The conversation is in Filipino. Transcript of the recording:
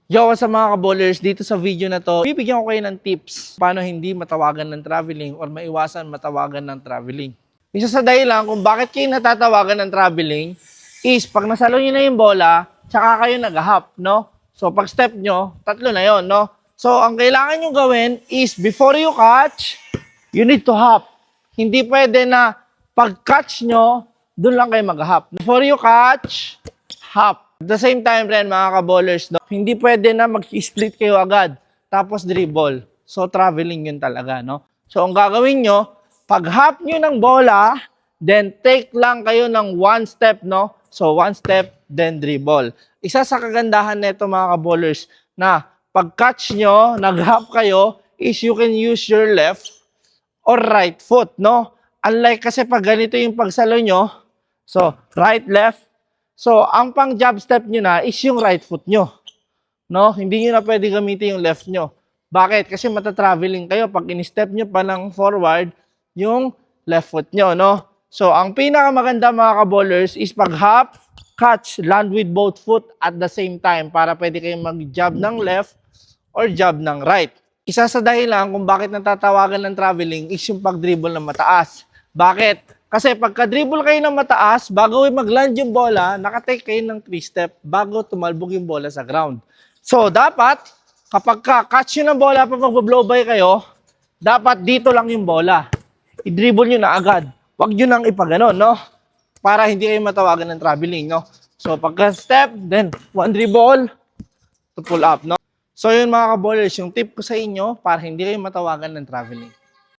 Yo, what's up mga kabowlers? Dito sa video na to, bibigyan ko kayo ng tips paano hindi matawagan ng traveling or maiwasan matawagan ng traveling. Isa sa dahilan kung bakit kayo natatawagan ng traveling is pag nasalo nyo na yung bola, tsaka kayo nag-hop, no? So pag step nyo, tatlo na yon, no? So ang kailangan nyo gawin is before you catch, you need to hop. Hindi pwede na pag catch nyo, dun lang kayo mag-hop. Before you catch, hop. At the same time rin mga ka-bowlers, no? Hindi pwede na mag-split kayo agad tapos dribble. So traveling yun talaga, no? So ang gagawin nyo, pag hop nyo ng bola, then take lang kayo ng one step, no? So one step, then dribble. Isa sa kagandahan nito mga ka-bowlers na pag catch nyo, nag-hop kayo, is you can use your left or right foot, no? Unlike kasi pag ganito yung pagsalo nyo, so right, left. So, ang pang jab step nyo na is yung right foot nyo. No? Hindi nyo na pwede gamitin yung left nyo. Bakit? Kasi matatraveling kayo. Pag in-step nyo pa ng forward, yung left foot nyo. No? So, ang pinakamaganda mga ka-bowlers is pag hop, catch, land with both foot at the same time para pwede kayong mag-jab ng left or jab ng right. Isa sa dahilan kung bakit natatawagan ng traveling is yung pag-dribble ng mataas. Bakit? Kasi pagka-dribble kayo ng mataas, bago mag-land yung bola, nakatake kayo ng 3-step bago tumalbog yung bola sa ground. So, dapat, kapag catch nyo ng bola pa mag-blow by kayo, dapat dito lang yung bola. I-dribble nyo na agad. Huwag nyo nang ipaganon, no? Para hindi kayo matawagan ng traveling, no? So, pagka-step, then, one dribble to pull up, no? So, yun mga ka-bowlers, yung tip ko sa inyo para hindi kayo matawagan ng traveling.